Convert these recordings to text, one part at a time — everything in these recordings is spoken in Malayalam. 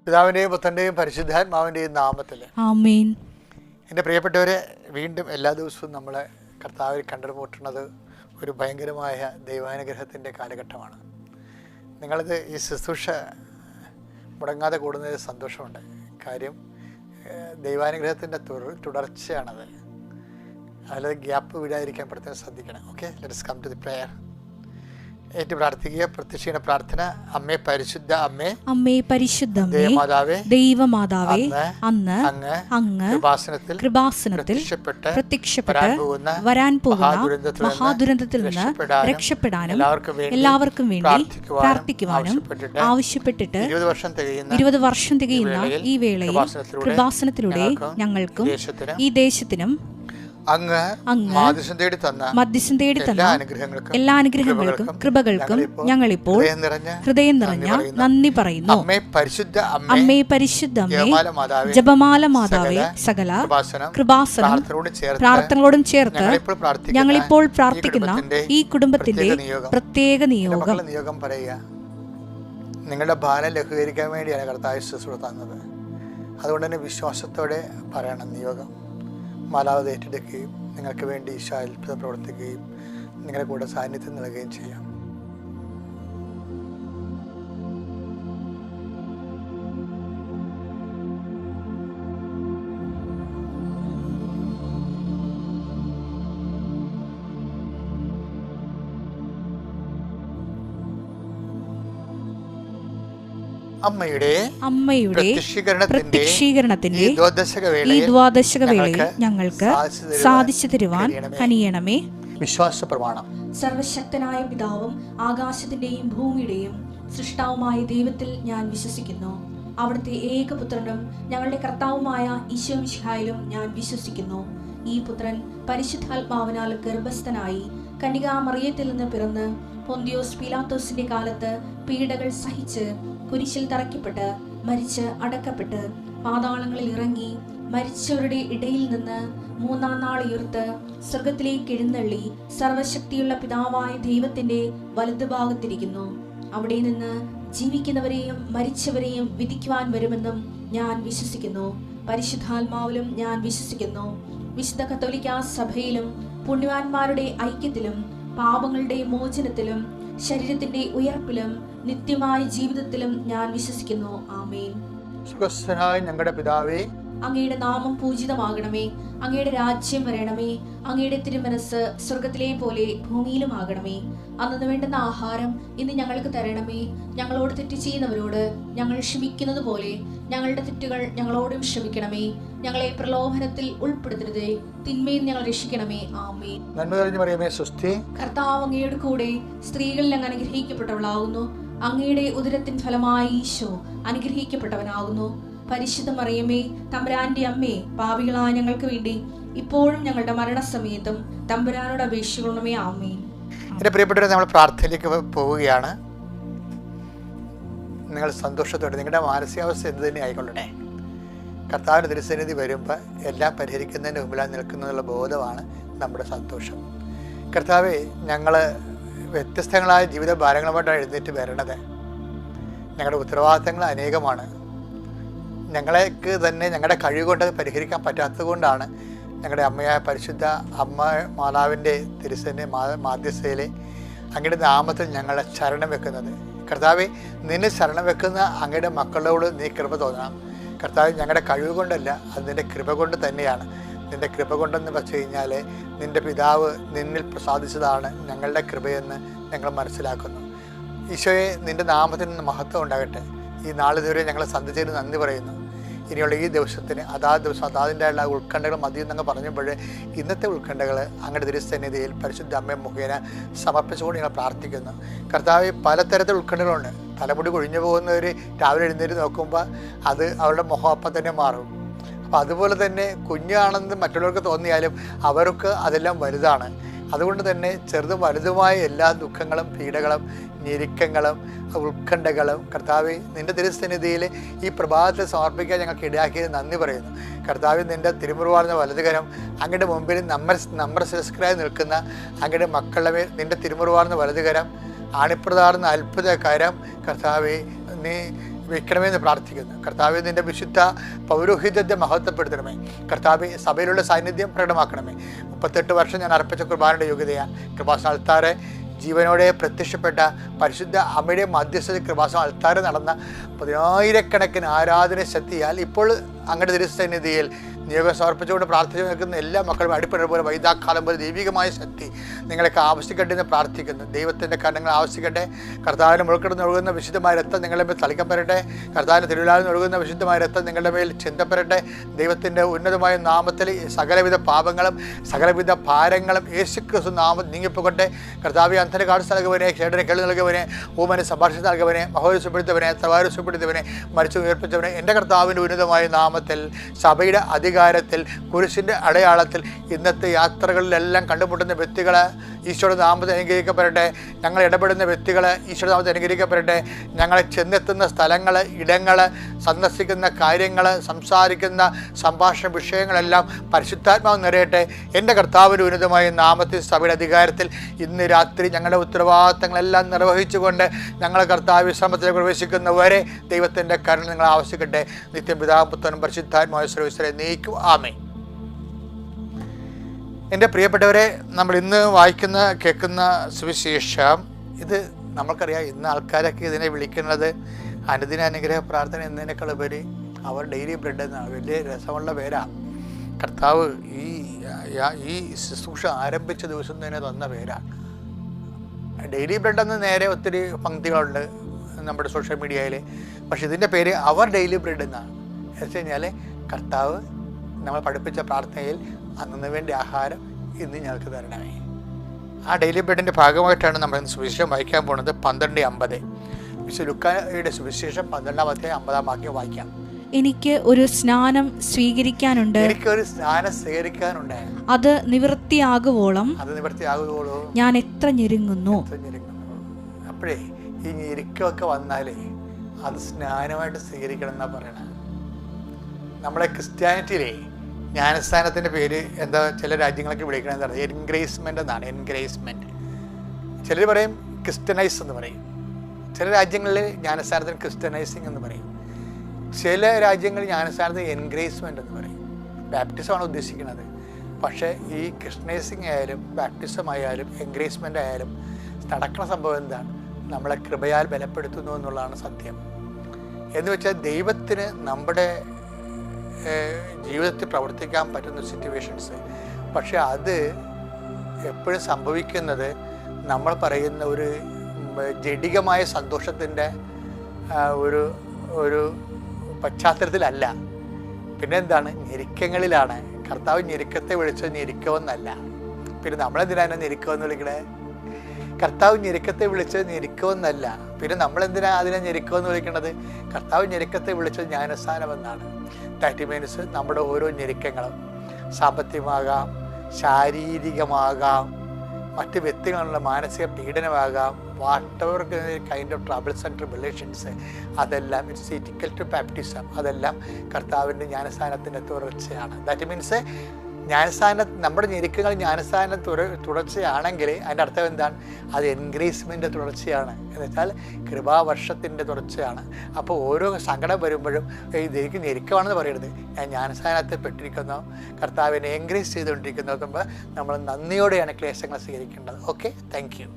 പിതാവിൻ്റെയും പുത്രൻ്റെയും പരിശുദ്ധാത്മാവിൻ്റെയും നാമത്തിൽ ആമേൻ. എൻ്റെ പ്രിയപ്പെട്ടവരെ, വീണ്ടും എല്ലാ ദിവസവും നമ്മളെ കർത്താവിൽ കണ്ടുമുട്ടുന്നത് ഒരു ഭയങ്കരമായ ദൈവാനുഗ്രഹത്തിൻ്റെ കാലഘട്ടമാണ്. നിങ്ങളിത് ഈ ശുശ്രൂഷ മുടങ്ങാതെ കൂടുന്നതിൽ സന്തോഷമുണ്ട്. കാര്യം ദൈവാനുഗ്രഹത്തിൻ്റെ തുടർച്ചയാണത്. അതിൽ ഗ്യാപ്പ് വിടാതിരിക്കാൻ പ്രത്യേകം ശ്രദ്ധിക്കണം. Okay, let's come to the prayer. ഏറ്റു പ്രാർത്ഥിക്കുക. പ്രത്യക്ഷീണ പ്രാർത്ഥന. അമ്മേ പരിശുദ്ധ അമ്മേ, അമ്മേ പരിശുദ്ധ ദേവമാതാവേ, ദൈവമാതാവേ, അന്ന് അങ്ങ് കൃപാസനത്തിൽ പ്രത്യക്ഷപ്പെട്ട് വരാൻ പോകുന്ന മഹാദുരന്തത്തിൽ നിന്ന് രക്ഷപ്പെടാനും എല്ലാവർക്കും വേണ്ടി പ്രാർത്ഥിക്കുവാനും ആവശ്യപ്പെട്ടിട്ട് 20 വർഷം തികയുന്ന ഈ വേളയിൽ കൃപാസനത്തിലൂടെ ഞങ്ങൾക്കും ഈ ദേശത്തിനും അങ്ങ് മധ്യസ്ഥം തേടി തന്ന എല്ലാ അനുഗ്രഹങ്ങൾക്കും കൃപകൾക്കും ഞങ്ങളിപ്പോൾ ഹൃദയം നിറഞ്ഞ നന്ദി പറയുന്നു. അമ്മേ പരിശുദ്ധ അമ്മേ, ജപമാല മാതാവേ, സകല കൃപാസനം പ്രാർത്ഥനകളോടും ചേർത്ത് ഞങ്ങളിപ്പോൾ പ്രാർത്ഥിക്കുന്ന ഈ കുടുംബത്തിന്റെ പ്രത്യേക നിയോഗം പറയുക. നിങ്ങളുടെ ഭാരം ലഘൂകരിക്കാൻ വേണ്ടിയാണ് കർത്താവ് ശുശ്രൂഷ തന്നത്. അതുകൊണ്ട് തന്നെ വിശ്വാസത്തോടെ പറയണം നിയോഗം. മാലാവത് ഏറ്റെടുക്കുകയും നിങ്ങൾക്ക് വേണ്ടി ഈശോ അത്ഭുതം പ്രവർത്തിക്കുകയും നിങ്ങളുടെ കൂടെ സാന്നിധ്യം നൽകുകയും ചെയ്യാം. അമ്മയുടെ പ്രത്യക്ഷീകരണത്തിന്റെ ഈ ദ്വാദശക വേളയിൽ ഞങ്ങൾക്ക് സാധിച്ചു തരുവാൻ കനിയണമേ. വിശ്വാസ പ്രമാണം. സർവശക്തനായ പിതാവും ആകാശത്തിന്റെയും ഭൂമിയുടെയും സൃഷ്ടാവുമായ ദൈവത്തിൽ ഞാൻ വിശ്വസിക്കുന്നു. അവിടുത്തെ ഏകപുത്രനും ഞങ്ങളുടെ കർത്താവുമായ ഈശോ മിശിഹായിലും ഞാൻ വിശ്വസിക്കുന്നു. ഈ പുത്രൻ പരിശുദ്ധാത്മാവിനാൽ ഗർഭസ്ഥനായി കന്യകാമറിയത്തിൽ നിന്ന് പിറന്ന് പൊന്തിയോസ് പീലാത്തോസിന്റെ കാലത്ത് പീഡകൾ സഹിച്ച് കുരിശിൽ തറയ്ക്കപ്പെട്ട് മരിച്ച് അടക്കപ്പെട്ട് പാതാളങ്ങളിൽ ഇറങ്ങി മരിച്ചവരുടെ ഇടയിൽ നിന്ന് 3-ാം നാൾ ഉയർത്ത് സ്വർഗത്തിലേക്ക് എഴുന്നള്ളി സർവശക്തിയുള്ള പിതാവായ ദൈവത്തിന്റെ വലതുഭാഗത്തിരിക്കുന്നു. അവിടെ നിന്ന് ജീവിക്കുന്നവരെയും മരിച്ചവരെയും വിധിക്കുവാൻ വരുമെന്നും ഞാൻ വിശ്വസിക്കുന്നു. പരിശുദ്ധാത്മാവിലും ഞാൻ വിശ്വസിക്കുന്നു. വിശുദ്ധ കത്തോലിക്കാ സഭയിലും പുണ്യവാന്മാരുടെ ഐക്യത്തിലും പാപങ്ങളുടെ മോചനത്തിലും ശരീരത്തിന്റെ ഉയർപ്പിലും നിത്യമായ ജീവിതത്തിലും ഞാൻ വിശ്വസിക്കുന്നു. ആമേൻ. സ്വർഗ്ഗസ്ഥനായ ഞങ്ങളുടെ പിതാവേ, അങ്ങയുടെ നാമം പൂജിതമാകണമേ. അങ്ങയുടെ രാജ്യം വരണമേ. അങ്ങയുടെ തിരുമനസ് സ്വർഗത്തിലെ പോലെ ഭൂമിയിലും ആകണമേ. അന്നു വേണ്ടുന്ന ആഹാരം ഇന്ന് ഞങ്ങൾക്ക് തരണമേ. ഞങ്ങളോട് തെറ്റ് ചെയ്യുന്നവരോട് ഞങ്ങൾ ക്ഷമിക്കുന്നത് പോലെ ഞങ്ങളുടെ തെറ്റുകൾ ഞങ്ങളോടും ക്ഷമിക്കണമേ. ഞങ്ങളെ പ്രലോഭനത്തിൽ ഉൾപ്പെടുത്തരുതേ, തിന്മയിൽ ഞങ്ങൾ രക്ഷിക്കണമേ. ആമേൻ. നന്മ നിറഞ്ഞ മറിയമേ, സ്വസ്തി. കർത്താവ് അങ്ങയുടെ കൂടെ സ്ത്രീകളിൽ അങ്ങ് അനുഗ്രഹിക്കപ്പെട്ടവളാകുന്നു. അങ്ങയുടെ ഉദരത്തിൻ ഫലമായി ഈശോ അനുഗ്രഹിക്കപ്പെട്ടവനാകുന്നു. പരിശുദ്ധ മറിയമേ, തമ്പുരാന്റെ അമ്മേ, പാപികളായ ഞങ്ങൾക്ക് വേണ്ടി ഇപ്പോഴും ഞങ്ങളുടെ മരണസമയത്തും തമ്പുരാനോട് അപേക്ഷിക്കണമേ. ആമേൻ. എൻ്റെ പ്രിയപ്പെട്ടവരെ, നമ്മൾ പ്രാർത്ഥനയിലേക്ക് പോവുകയാണ്. നിങ്ങൾ സന്തോഷത്തോടെ നിങ്ങളുടെ മാനസികാവസ്ഥ എന്ത് തന്നെ ആയിക്കൊള്ളട്ടെ, കർത്താവിൻ്റെ തിരുസന്നിധി വരുമ്പോൾ എല്ലാം പരിഹരിക്കുന്നതിന് മുമ്പിലാണ് നിൽക്കുന്നതിനുള്ള ബോധമാണ് നമ്മുടെ സന്തോഷം. കർത്താവെ, ഞങ്ങൾ വ്യത്യസ്തങ്ങളായ ജീവിത ഭാരങ്ങളുമായിട്ടാണ് എഴുന്നേറ്റ് വരണത്. ഞങ്ങളുടെ ഉത്തരവാദിത്തങ്ങൾ അനേകമാണ്. ഞങ്ങൾക്ക് തന്നെ ഞങ്ങളുടെ കഴിവ് കൊണ്ട് അത് പരിഹരിക്കാൻ പറ്റാത്തത് കൊണ്ടാണ് ഞങ്ങളുടെ അമ്മയായ പരിശുദ്ധ അമ്മ മാതാവിൻ്റെ തിരുസന്നെ മാധ്യസ്ഥയിലെ അങ്ങയുടെ നാമത്തിൽ ഞങ്ങളെ ശരണം വെക്കുന്നത്. കർത്താവെ, നിന്നെ ശരണം വെക്കുന്ന അങ്ങയുടെ മക്കളോട് നീ കൃപ തോന്നണം. കർത്താവ്, ഞങ്ങളുടെ കഴിവ് കൊണ്ടല്ല, അത് നിൻ്റെ കൃപ കൊണ്ട് തന്നെയാണ്. നിൻ്റെ കൃപ കൊണ്ടെന്ന് വെച്ച് കഴിഞ്ഞാൽ നിൻ്റെ പിതാവ് നിന്നിൽ പ്രസാദിച്ചതാണ് ഞങ്ങളുടെ കൃപയെന്ന് ഞങ്ങൾ മനസ്സിലാക്കുന്നു. ഈശോയെ, നിൻ്റെ നാമത്തിൽ നിന്ന് മഹത്വം ഉണ്ടാകട്ടെ. ഈ നാളിതുവരെ ഞങ്ങളെ സന്ധിച്ചതിന് നന്ദി പറയുന്നു. ഇനിയുള്ള ഈ ദിവസത്തിന് അതാത് ദിവസം അതാതിൻ്റെയുള്ള ഉത്കണ്ഠകൾ മതിയെന്നങ്ങ് പറഞ്ഞപ്പോൾ ഇന്നത്തെ ഉത്കണ്ഠകൾ അങ്ങയുടെ തിരുസന്നിധിയിൽ പരിശുദ്ധ അമ്മ മുഖേന സമർപ്പിച്ചുകൊണ്ട് ഞങ്ങൾ പ്രാർത്ഥിക്കുന്നു. കർത്താവ്, പലതരത്തിൽ ഉത്കണ്ഠകളുണ്ട്. തലമുടി കൊഴിഞ്ഞു പോകുന്നവർ രാവിലെ എഴുന്നേറ്റ് നോക്കുമ്പോൾ അത് അവരുടെ മുഖം അപ്പം തന്നെ മാറും. അപ്പോൾ അതുപോലെ തന്നെ കുഞ്ഞാണെന്ന് മറ്റുള്ളവർക്ക് തോന്നിയാലും അവർക്ക് അതെല്ലാം വലുതാണ്. അതുകൊണ്ട് തന്നെ ചെറുതും വലുതുമായ എല്ലാ ദുഃഖങ്ങളും പീഡകളും ഞെരുക്കങ്ങളും ഉത്കണ്ഠകളും കർത്താവെ, നിൻ്റെ തിരുസന്നിധിയിൽ ഈ പ്രഭാതത്തിൽ സമർപ്പിക്കാൻ ഞങ്ങൾക്ക് ഇടയാക്കിയത് നന്ദി പറയുന്നു. കർത്താവ്, നിൻ്റെ തിരുമുറുവാർന്ന വലതുകരം അങ്ങയുടെ മുമ്പിൽ നമ്മുടെ ശിരസ്കരായി നിൽക്കുന്ന അങ്ങയുടെ മക്കളുടെ മേൽ നിൻ്റെ തിരുമുറുവാർന്ന വലതുകരം ആണിപ്രതാർന്ന അത്ഭുതകരം കർത്താവെ, നീ വെക്കണമെന്ന് പ്രാർത്ഥിക്കുന്നു. കർത്താവെ, നിൻ്റെ വിശുദ്ധ പൗരോഹിത്യത്തെ മഹത്വപ്പെടുത്തണമേ. കർത്താവെ, സഭയിലുള്ള സാന്നിധ്യം പ്രകടമാക്കണമേ. 38 വർഷം ഞാൻ അർപ്പിച്ച കുർബാനയുടെ യോഗ്യതയാൽ കൃപാസന അൾത്താറ് ജീവനോടെ പ്രത്യക്ഷപ്പെട്ട പരിശുദ്ധ അമ്മയുടെ മധ്യസ്ഥത കൃപാസന അൾത്താറ് നടന്ന 10,000-കണക്കിന് ആരാധന ശക്തിയാൽ ഇപ്പോൾ അങ്ങയുടെ തിരുസന്നിധിയിൽ നിയോഗം സമർപ്പിച്ചുകൊണ്ട് പ്രാർത്ഥിച്ചു നിൽക്കുന്ന എല്ലാ മക്കളും അടിപ്പണ പോലെ വൈദാക്കാലം പോലെ ദൈവികമായ ശക്തി നിങ്ങളൊക്കെ ആവശ്യിക്കട്ടെ എന്ന് പ്രാർത്ഥിക്കുന്നു. ദൈവത്തിൻ്റെ കണ്ണങ്ങൾ ആവശ്യിക്കട്ടെ. കർത്താവിന് മുഴുക്കിടന്ന് ഒഴുകുന്ന വിശുദ്ധമായ രക്തം നിങ്ങളുടെ മേൽ തളിക്കപ്പെടട്ടെ. കർത്താവിന് തിരുവിലാവിൽ ഒഴുകുന്ന വിശുദ്ധമായ രക്തം നിങ്ങളുടെ മേൽ ചിന്തപ്പെടട്ടെ. ദൈവത്തിൻ്റെ ഉന്നതമായ നാമത്തിൽ സകലവിധ പാപങ്ങളും സകലവിധ ഭാരങ്ങളും യേശുക്രിസ്തു നാമം നീങ്ങിപ്പോകട്ടെ. കർത്താവ് അന്ധന് കാഴ്ച നൽകുവനെ, ക്ഷേടന് കേൾവി നൽകുവനെ, ഊമന് സംഭാഷണം നൽകുവനെ, മഹോത്സവപ്പെടുത്തവനെ, തവാരൂസപ്പെടുത്തവനെ, മരിച്ചു ഉയർപ്പിച്ചവനെ, എൻ്റെ കർത്താവിൻ്റെ ഉന്നതമായ നാമത്തിൽ സഭയുടെ അധികാരത്തിൽ കുരിശിൻ്റെ അടയാളത്തിൽ ഇന്നത്തെ യാത്രകളിലെല്ലാം കണ്ടുമുട്ടുന്ന വ്യക്തികൾ ഈശോയുടെ നാമത്തിൽ അനുഗ്രഹിക്കപ്പെടട്ടെ. ഞങ്ങൾ ഇടപെടുന്ന വ്യക്തികൾ ഈശോയുടെ നാമത്തിൽ അനുഗ്രഹിക്കപ്പെടട്ടെ. ഞങ്ങളെ ചെന്നെത്തുന്ന സ്ഥലങ്ങൾ, ഇടങ്ങൾ, സന്ദർശിക്കുന്ന കാര്യങ്ങൾ, സംസാരിക്കുന്ന സംഭാഷണ വിഷയങ്ങളെല്ലാം പരിശുദ്ധാത്മാവ് നിറയട്ടെ. എൻ്റെ കർത്താവിൻ്റെ ഉന്നതമായ നാമത്തിൽ സഭയുടെ അധികാരത്തിൽ ഇന്ന് രാത്രി ഞങ്ങളുടെ ഉത്തരവാദിത്തങ്ങളെല്ലാം നിർവഹിച്ചുകൊണ്ട് ഞങ്ങൾ കർത്താവ് വിശ്രമത്തിൽ പ്രവേശിക്കുന്നവരെ ദൈവത്തിൻ്റെ കരുണ നിങ്ങൾ ആവശ്യിക്കട്ടെ. നിത്യം പിതാവും പുത്രനും പരിശുദ്ധാത്മാവായ സർവ്വീശ്വരെ നീക്കും. ആമേൻ. എൻ്റെ പ്രിയപ്പെട്ടവരെ, നമ്മൾ ഇന്ന് വായിക്കുന്ന കേൾക്കുന്ന സുവിശേഷം, ഇത് നമുക്കറിയാം. ഇന്ന് ആൾക്കാരൊക്കെ ഇതിനെ വിളിക്കുന്നത് അനുദിന അനുഗ്രഹ പ്രാർത്ഥന എന്നതിനേക്കാൾ ഉപരി അവർ ഡെയിലി ബ്രെഡ് എന്നാണ്. വലിയ രസമുള്ള പേരാണ്. കർത്താവ് ഈ ശുശ്രൂഷ ആരംഭിച്ച ദിവസം തന്നെ തന്ന പേരാണ് ഡെയിലി ബ്രെഡ് എന്ന്. നേരെ ഒത്തിരി പങ്ക്തികളുണ്ട് നമ്മുടെ സോഷ്യൽ മീഡിയയിൽ. പക്ഷെ ഇതിൻ്റെ പേര് അവർ ഡെയിലി ബ്രെഡ് എന്നാണ്. എന്ന് വെച്ച് കഴിഞ്ഞാൽ കർത്താവ് നമ്മൾ പഠിപ്പിച്ച പ്രാർത്ഥനയിൽ അന്നു വേണ്ടി ആഹാരം ഇന്ന് ഞങ്ങൾക്ക് തരണമേ. ആ ഡെയിലി ബ്രെഡിൻ്റെ ഭാഗമായിട്ടാണ് നമ്മൾ ഇന്ന് സുവിശേഷം വായിക്കാൻ പോകുന്നത്. 12:50 വിശുദ്ധ ലൂക്കായുടെ സുവിശേഷം 12-50 വാക്യം വായിക്കാം. എനിക്ക് ഒരു സ്നാനം സ്വീകരിക്കാനുണ്ട്. അത് നിവൃത്തിയാകുവോളം ഞാൻ എത്ര ഞെരുങ്ങുന്നു. അപ്പോഴേ ഈ ഞെരുക്കമൊക്കെ വന്നാലേ അത് സ്നാനമായിട്ട് സ്വീകരിക്കണം എന്നാ പറയണത്. നമ്മളെ ക്രിസ്ത്യാനിറ്റിയിലേ ജ്ഞാനസ്ഥാനത്തിൻ്റെ പേര് എന്താ ചില രാജ്യങ്ങളൊക്കെ വിളിക്കണം എന്താണ്? എൻഗ്രേസ്മെൻ്റ് എന്നാണ്. എൻഗ്രേസ്മെൻറ്റ്. ചിലർ പറയും ക്രിസ്ത്യനൈസ് എന്ന് പറയും. ചില രാജ്യങ്ങളിൽ ജ്ഞാനസ്ഥാനത്തിന് ക്രിസ്ത്യനൈസിങ് എന്ന് പറയും. ചില രാജ്യങ്ങളിൽ ജ്ഞാനസ്ഥാനത്തിന് എൻഗ്രേസ്മെൻ്റ് എന്ന് പറയും. ബാപ്റ്റിസമാണ് ഉദ്ദേശിക്കുന്നത്. പക്ഷേ ഈ ക്രിസ്ത്യനൈസിങ് ആയാലും ബാപ്റ്റിസം ആയാലും എൻഗ്രേസ്മെൻ്റ് ആയാലും നടക്കുന്ന സംഭവം എന്താണ്? നമ്മളെ കൃപയാൽ ബലപ്പെടുത്തുന്നു എന്നുള്ളതാണ് സത്യം. എന്ന് വെച്ചാൽ ദൈവത്തിന് നമ്മുടെ ജീവിതത്തിൽ പ്രവർത്തിക്കാൻ പറ്റുന്ന സിറ്റുവേഷൻസ്, പക്ഷെ അത് എപ്പോഴും സംഭവിക്കുന്നത് നമ്മൾ പറയുന്ന ഒരു ജഡികമായ സന്തോഷത്തിൻ്റെ ഒരു പശ്ചാത്തലത്തിലല്ല. പിന്നെ എന്താണ്? ഞെരുക്കങ്ങളിലാണ്. കർത്താവ് ഞെരുക്കത്തെ വിളിച്ചത് ഞെരുക്കമെന്നല്ല. പിന്നെ നമ്മളെന്തിനാണ് ഞെരുക്കമെന്ന് വിളിക്കണേ? കർത്താവ് ഞെരുക്കത്തെ വിളിച്ചത് ഞെരുക്കമെന്നല്ല. പിന്നെ നമ്മളെന്തിനാ അതിനെ ഞെരുക്കമെന്ന് വിളിക്കണത്? കർത്താവ് ഞെരുക്കത്തെ വിളിച്ചത് ജ്ഞാനസ്ഥാനമെന്നാണ്. ദാറ്റ് മീൻസ് നമ്മുടെ ഓരോ ഞെരുക്കങ്ങളും സാമ്പത്തികമാകാം, ശാരീരികമാകാം, മറ്റ് വ്യക്തികളുള്ള മാനസിക പീഡനമാകാം, what kind of troubles and tribulations, അതെല്ലാം ഇറ്റ്സ് ഈക്വൽ ടു ബാപ്റ്റിസം. അതെല്ലാം കർത്താവിൻ്റെ ജ്ഞാനസ്ഥാനത്തിൻ്റെ തുടർച്ചയാണ്. ദാറ്റ് മീൻസ് നമ്മുടെ ഞെരുക്കങ്ങൾ ജ്ഞാനസ്ഥാന തുടർച്ചയാണെങ്കിൽ അതിൻ്റെ അർത്ഥം എന്താണ്? അത് എൻഗ്രേസ്മെൻ്റ് തുടർച്ചയാണ്. എന്ന് വെച്ചാൽ കൃപാവർഷത്തിൻ്റെ തുടർച്ചയാണ്. അപ്പോൾ ഓരോ സങ്കടം വരുമ്പോഴും ഇതെനിക്ക് ഞെരുക്കമാണെന്ന് പറയരുത്. ഞാൻ ജ്ഞാനസ്ഥാനത്തിൽ പെട്ടിരിക്കുന്നു, കർത്താവിനെ എൻഗ്രേസ് ചെയ്തുകൊണ്ടിരിക്കുന്നു. നോക്കുമ്പോൾ നമ്മൾ നന്ദിയോടെയാണ് ക്ലേശങ്ങൾ സ്വീകരിക്കേണ്ടത്. Okay, thank you.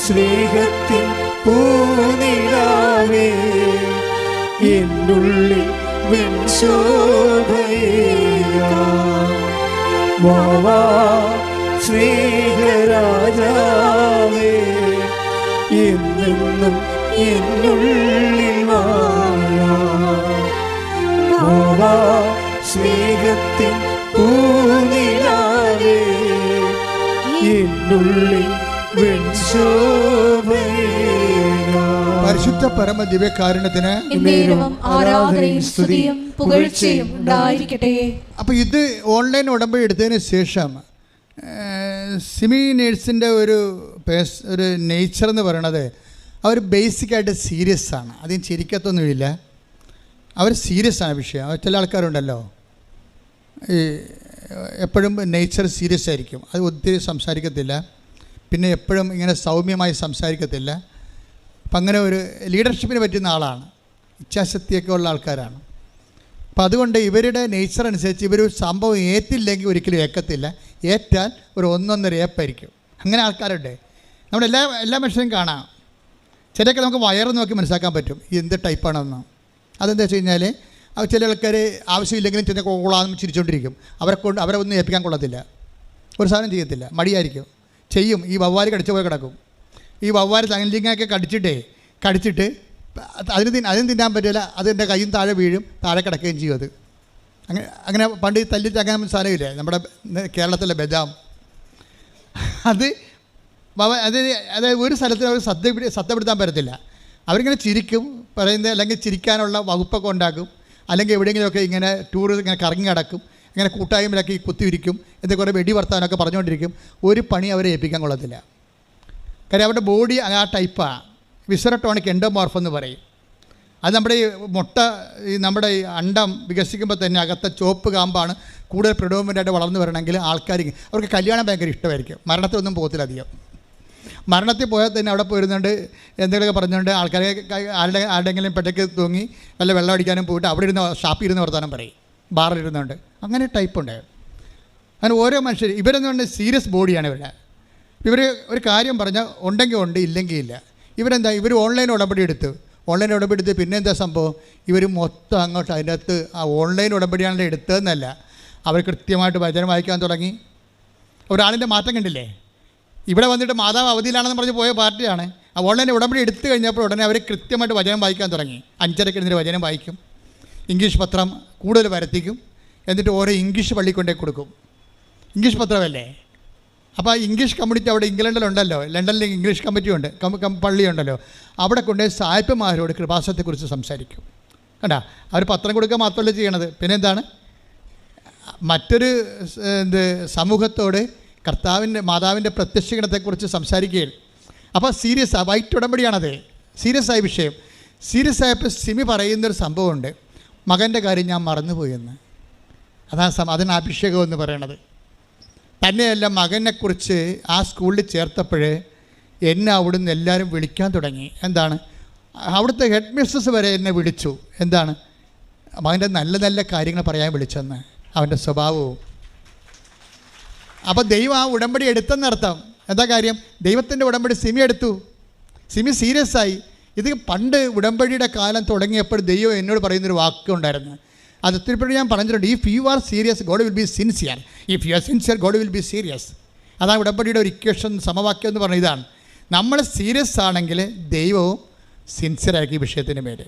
സ്നേഹത്തിൻ പൂനിലാവേ, എന്നുള്ളിൽ വാവാ സ്നേഹരാജാവേ, എന്നെന്നും എന്നുള്ളിൽ വാവാ സ്നേഹത്തിൻ പൂനിലാവേ, എന്നുള്ളിൽ പരിശുദ്ധ പരമ ദിവ്യകാരുണ്യത്തിന് ആരാധനയും സ്തുതിയും പുകഴ്ചയും ഉണ്ടായിരിക്കട്ടെ. അപ്പോൾ ഇത് ഓൺലൈൻ ഉടമ്പടി എടുത്തതിന് ശേഷം സിമി നേഴ്സിൻ്റെ ഒരു നേച്ചർ എന്ന് പറയണത് അവർ ബേസിക്കായിട്ട് സീരിയസ് ആണ്. അതിന് ചിരിക്കത്തൊന്നുമില്ല. അവർ സീരിയസ് ആണ് വിഷയം. ചില ആൾക്കാരുണ്ടല്ലോ ഈ എപ്പോഴും നേച്ചർ സീരിയസ് ആയിരിക്കും, അത് ഒത്തിരി സംസാരിക്കത്തില്ല, പിന്നെ എപ്പോഴും ഇങ്ങനെ സൗമ്യമായി സംസാരിക്കത്തില്ല. അപ്പം അങ്ങനെ ഒരു ലീഡർഷിപ്പിന് പറ്റുന്ന ആളാണ്, ഇച്ഛാശക്തിയൊക്കെ ഉള്ള ആൾക്കാരാണ്. അപ്പം അതുകൊണ്ട് ഇവരുടെ നേച്ചർ അനുസരിച്ച് ഇവർ സംഭവം ഏറ്റില്ലെങ്കിൽ ഒരിക്കലും ഏക്കത്തില്ല, ഏറ്റാൽ ഒരു ഒന്നൊന്നര ഏപ്പായിരിക്കും. അങ്ങനെ ആൾക്കാരുണ്ട് എല്ലാ മനുഷ്യരും കാണാം. ചിലയൊക്കെ നമുക്ക് വയറ് നോക്കി മനസ്സിലാക്കാൻ പറ്റും എന്ത് ടൈപ്പാണെന്ന്. അതെന്താ വെച്ച് കഴിഞ്ഞാൽ ചില ആൾക്കാർ ആവശ്യമില്ലെങ്കിലും ചില കൊള്ളാമെന്ന് ചിരിച്ചുകൊണ്ടിരിക്കും. അവരെ ഒന്നും ഏൽപ്പിക്കാൻ കൊള്ളത്തില്ല, ഒരു സാധനം ചെയ്യത്തില്ല, മടിയായിരിക്കും, ചെയ്യും. ഈ വവ്വാല് കടിച്ച പോലെ കിടക്കും. ഈ വവ്വാല് തങ്ങലിങ്ങൊക്കെ കടിച്ചിട്ട് അതിന് തിന്നാൻ പറ്റില്ല, അതിൻ്റെ കയ്യും താഴെ വീഴും, താഴെ കിടക്കുകയും ചെയ്യും. അത് അങ്ങനെ പണ്ട് തല്ലിച്ച് അങ്ങനെ സാധനമില്ലേ നമ്മുടെ കേരളത്തിലെ ബദാം, അത് ഒരു സ്ഥലത്തിൽ അവർ സത്യപ്പെടുത്താൻ പറ്റത്തില്ല. അവരിങ്ങനെ ചിരിക്കും പറയുന്നത്, അല്ലെങ്കിൽ ചിരിക്കാനുള്ള വകുപ്പൊക്കെ ഉണ്ടാക്കും, അല്ലെങ്കിൽ എവിടെയെങ്കിലുമൊക്കെ ഇങ്ങനെ ടൂർ ഇങ്ങനെ കറങ്ങി കിടക്കും, ഇങ്ങനെ കൂട്ടായ്മയിലൊക്കെ ഈ കുത്തിയിരിക്കും, എന്തൊക്കെ കുറേ വെടി വർത്താനൊക്കെ പറഞ്ഞുകൊണ്ടിരിക്കും. ഒരു പണി അവരെ ഏൽപ്പിക്കാൻ കൊള്ളത്തില്ല. കാര്യം അവരുടെ ബോഡി ആ ടൈപ്പാണ്. വിസറട്ടോണിക് എൻഡോമോർഫ് എന്ന് പറയും. അത് നമ്മുടെ ഈ നമ്മുടെ ഈ അണ്ടം വികസിക്കുമ്പോൾ തന്നെ അകത്തെ ചോപ്പ് കാമ്പാണ് കൂടുതൽ പ്രിഡോമിനൻ്റായിട്ട് വളർന്നു വരണമെങ്കിൽ അവർക്ക് കല്യാണം ഭയങ്കര ഇഷ്ടമായിരിക്കും. മരണത്തിലൊന്നും പോകത്തില്ല അധികം. മരണത്തിൽ പോയാൽ തന്നെ അവിടെ പോയിരുന്നുണ്ട് എന്തെങ്കിലുമൊക്കെ പറഞ്ഞുകൊണ്ട് ആൾക്കാരെ ആരുടെയെങ്കിലും പെട്ടയ്ക്ക് തൂങ്ങി വല്ല വെള്ളം അടിക്കാനും പോയിട്ട് അവിടെ ഇരുന്ന് ഷാപ്പിൽ ഇരുന്ന് വർത്താനം പറയും, ബാറിലിരുന്നുണ്ട്. അങ്ങനെ ടൈപ്പുണ്ട്. അങ്ങനെ ഓരോ മനുഷ്യർ ഇവരെന്ന് പറഞ്ഞാൽ സീരിയസ് ബോഡിയാണ് ഇവരുടെ. ഇവർ ഒരു കാര്യം പറഞ്ഞാൽ ഉണ്ടെങ്കിൽ ഉണ്ട്, ഇല്ലെങ്കിൽ ഇല്ല. ഇവർ ഓൺലൈൻ ഉടമ്പടി എടുത്ത് പിന്നെ എന്താ സംഭവം, ഇവർ മൊത്തം അങ്ങോട്ട് അതിൻ്റെ അകത്ത് ആ ഓൺലൈൻ ഉടമ്പടിയാണല്ലോ എടുത്തതെന്നല്ല, അവർ കൃത്യമായിട്ട് വചനം വായിക്കാൻ തുടങ്ങി. ഒരാളിൻ്റെ മാറ്റം കണ്ടില്ലേ? ഇവിടെ വന്നിട്ട് മാതാവ് അവധിയിലാണെന്ന് പറഞ്ഞ് പോയ പാർട്ടിയാണ്. ആ ഓൺലൈൻ ഉടമ്പടി എടുത്തു കഴിഞ്ഞപ്പോൾ ഉടനെ അവർ കൃത്യമായിട്ട് വചനം വായിക്കാൻ തുടങ്ങി. 5:30 എഴുന്നേറ്റ് വചനം വായിക്കും, ഇംഗ്ലീഷ് പത്രം കൂടുതൽ വരുത്തിക്കും, എന്നിട്ട് ഓരോ ഇംഗ്ലീഷ് പള്ളി കൊണ്ടേ കൊടുക്കും. ഇംഗ്ലീഷ് പത്രമല്ലേ? അപ്പോൾ ഇംഗ്ലീഷ് കമ്മ്യൂണിറ്റി അവിടെ ഇംഗ്ലണ്ടിലുണ്ടല്ലോ, ലണ്ടനിൽ ഇംഗ്ലീഷ് കമ്മിറ്റിയുണ്ട്, പള്ളിയുണ്ടല്ലോ, അവിടെ കൊണ്ടുപോയി സായിപ്പന്മാരോട് കൃപാസനത്തെക്കുറിച്ച് സംസാരിക്കും. കണ്ടാ, അവർ പത്രം കൊടുക്കുക മാത്രമല്ല ചെയ്യണത്, പിന്നെ എന്താണ്, മറ്റൊരു സമൂഹത്തോട് മാതാവിൻ്റെ പ്രത്യക്ഷീകരണത്തെക്കുറിച്ച് സംസാരിക്കുകയും. അപ്പോൾ സീരിയസ് വൈറ്റ് ഉടമ്പടിയാണത്, സീരിയസ് ആയ വിഷയം. സീരിയസ് ആയപ്പോൾ സിമി പറയുന്നൊരു സംഭവമുണ്ട്, മകൻ്റെ കാര്യം ഞാൻ മറന്നുപോയെന്ന്. അതിന് അഭിഷേകം എന്ന് പറയണത്. തന്നെയല്ല, മകനെക്കുറിച്ച് ആ സ്കൂളിൽ ചേർത്തപ്പോൾ എന്നെ അവിടുന്ന് എല്ലാവരും വിളിക്കാൻ തുടങ്ങി. എന്താണ്, അവിടുത്തെ ഹെഡ് മിസ്ട്രസ് വരെ എന്നെ വിളിച്ചു. എന്താണ്, മകൻ്റെ നല്ല നല്ല കാര്യങ്ങൾ പറയാൻ വിളിച്ചെന്ന്, അവൻ്റെ സ്വഭാവവും. അപ്പോൾ ദൈവം ആ ഉടമ്പടി എടുത്തെന്നർത്ഥം. എന്താ കാര്യം, ദൈവത്തിൻ്റെ ഉടമ്പടി സിമി എടുത്തു. സിമി സീരിയസ് ആയി. ഇത് പണ്ട് ഉടമ്പടിയുടെ കാലം തുടങ്ങിയപ്പോൾ ദൈവം എന്നോട് പറയുന്നൊരു വാക്കുണ്ടായിരുന്നു. അത് ഒത്തിരിപ്പോഴും ഞാൻ പറഞ്ഞിട്ടുണ്ട്. If you are serious God will be sincere, if you are sincere God will be serious. അതാണ് ഉടമ്പടിയുടെ ഒരു ഇക്വേഷൻ, സമവാക്യം എന്ന് പറഞ്ഞ ഇതാണ്. നമ്മൾ സീരിയസ് ആണെങ്കിൽ ദൈവവും സിൻസിയറായിരിക്കും ഈ വിഷയത്തിന് മേലെ,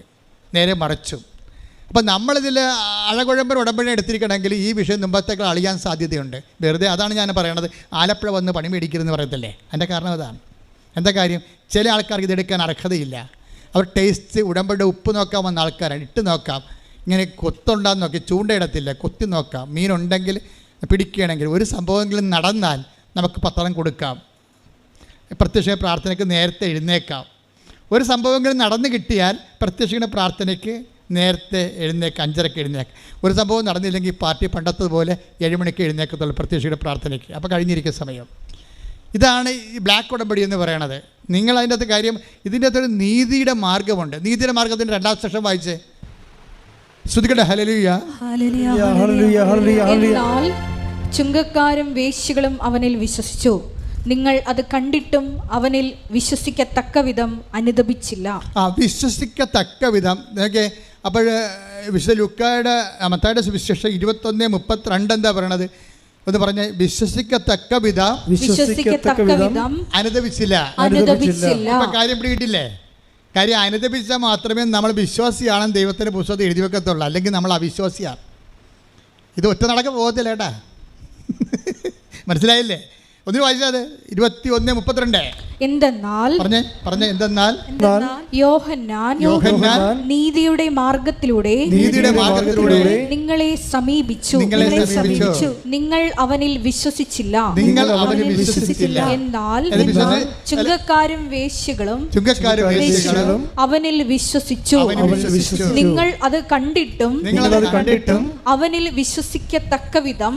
നേരെ മറിച്ചും. അപ്പം നമ്മളിതിൽ അഴകുഴമ്പൻ ഉടമ്പടി എടുത്തിരിക്കണമെങ്കിൽ ഈ വിഷയം മുമ്പത്തേക്കാൾ അളിയാൻ സാധ്യതയുണ്ട്. വെറുതെ അതാണ് ഞാൻ പറയണത്, ആലപ്പുഴ വന്ന് പണി മേടിക്കരുതെന്ന് പറയത്തില്ലേ, അതിൻ്റെ കാരണം അതാണ്. എന്താ കാര്യം, ചില ആൾക്കാർക്ക് ഇതെടുക്കാൻ അർഹതയില്ല. അവർ ടേസ്റ്റ് ഉടമ്പടിയുടെ ഉപ്പ് നോക്കാൻ വന്ന ആൾക്കാരാണ്. ഇട്ട് നോക്കാം, ഇങ്ങനെ കൊത്തുണ്ടാന്ന് നോക്കി, ചൂണ്ടയിടത്തില്ല, കൊത്തി നോക്കാം, മീനുണ്ടെങ്കിൽ പിടിക്കുകയാണെങ്കിൽ. ഒരു സംഭവമെങ്കിലും നടന്നാൽ നമുക്ക് പത്രം കൊടുക്കാം, പ്രത്യക്ഷ പ്രാർത്ഥനയ്ക്ക് നേരത്തെ എഴുന്നേക്കാം. ഒരു സംഭവമെങ്കിലും നടന്നു കിട്ടിയാൽ പ്രത്യക്ഷ പ്രാർത്ഥനയ്ക്ക് നേരത്തെ എഴുന്നേക്കാം, 5:30 എഴുന്നേക്കാം. ഒരു സംഭവം നടന്നില്ലെങ്കിൽ പാർട്ടി പണ്ടത്തതുപോലെ 7 മണിക്ക് എഴുന്നേക്കത്തുള്ളൂ പ്രത്യക്ഷയുടെ പ്രാർത്ഥനയ്ക്ക്. അപ്പോൾ കഴിഞ്ഞിരിക്കുന്ന സമയം. ഇതാണ് ഈ ബ്ലാക്ക് ഉടമ്പടി എന്ന് പറയണത്. നിങ്ങൾ അതിൻ്റെ അകത്ത് കാര്യം, ഇതിൻ്റെ അകത്തൊരു നീതിയുടെ മാർഗ്ഗമുണ്ട്. നീതിയുടെ മാർഗ്ഗത്തിൻ്റെ 2ാം സെക്ഷൻ വായിച്ചേ. ശ്രുതിക്കട്ടെ, ഹല്ലേലൂയ. എന്നാൽ ചുങ്കക്കാരും വേശ്യകളും അവനിൽ വിശ്വസിച്ചു, നിങ്ങൾ അത് കണ്ടിട്ടും അവനിൽ വിശ്വസിക്കത്തക്ക വിധം അനുദപിച്ചില്ല. വിശ്വസിക്കത്തക്ക വിധം. ഓക്കെ, അപ്പോൾ വിശുദ്ധ ലൂക്കായുടെ മത്തായിയുടെ സുവിശേഷം 21:32 എന്താ പറയണത് എന്ന് പറഞ്ഞ, വിശ്വസിക്കത്തക്ക വിധം അനുദപിച്ചില്ല. ഇപ്പം കാര്യം പിടികിട്ടില്ലേ? കാര്യം അനുദപിച്ചാൽ മാത്രമേ നമ്മൾ വിശ്വാസിയാണെന്ന് ദൈവത്തിൻ്റെ പുസ്തകത്തിൽ എഴുതി വെക്കത്തുള്ളൂ, അല്ലെങ്കിൽ നമ്മൾ അവിശ്വാസിയാണ്. ഇത് ഒറ്റ നടക്ക പോകത്തില്ല കേട്ടാ. മനസ്സിലായില്ലേ? ഒന്നിന് വായിച്ചാൽ 21:32. എന്തെന്നാൽ എന്തെന്നാൽ യോഹന്നാൻ നീതിയുടെ മാർഗത്തിലൂടെ നിങ്ങളെ സമീപിച്ചു. നിങ്ങൾ അവനിൽ വിശ്വസിച്ചില്ല. എന്നാൽ ചുങ്കക്കാരും വേശ്യകളും അവനിൽ വിശ്വസിച്ചു. നിങ്ങൾ അത് കണ്ടിട്ടും അവനിൽ വിശ്വസിക്കത്തക്ക വിധം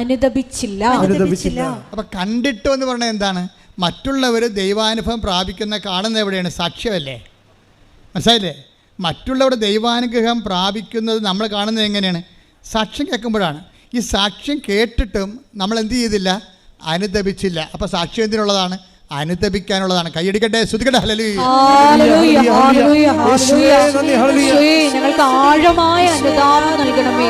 അനുദപിച്ചില്ല. അപ്പൊ കണ്ടിട്ടു എന്ന് പറഞ്ഞാൽ എന്താണ്? മറ്റുള്ളവർ ദൈവാനുഭവം പ്രാപിക്കുന്ന കാണുന്നത് എവിടെയാണ്? സാക്ഷ്യമല്ലേ? മനസ്സിലായില്ലേ? മറ്റുള്ളവർ ദൈവാനുഗ്രഹം പ്രാപിക്കുന്നത് നമ്മൾ കാണുന്നത് എങ്ങനെയാണ്? സാക്ഷ്യം കേൾക്കുമ്പോഴാണ്. ഈ സാക്ഷ്യം കേട്ടിട്ടും നമ്മൾ എന്ത് ചെയ്തില്ല? അനുദപിച്ചില്ല. അപ്പോൾ സാക്ഷ്യം എന്തിനുള്ളതാണ്? അനുദപിക്കാനുള്ളതാണ്. കൈയടിക്കട്ടെ, സ്തുതിക്കട്ടെ. ഹല്ലേലൂയ. ഞങ്ങൾക്ക് ആഴമായ അനുതാപം നൽകണമേ.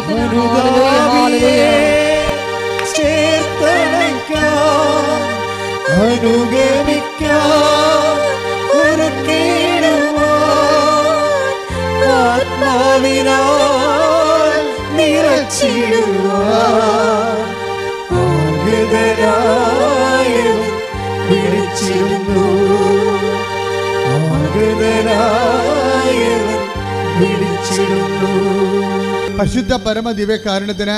പരിശുദ്ധ പരമ ദിവ്യകാരുണ്യത്തിന്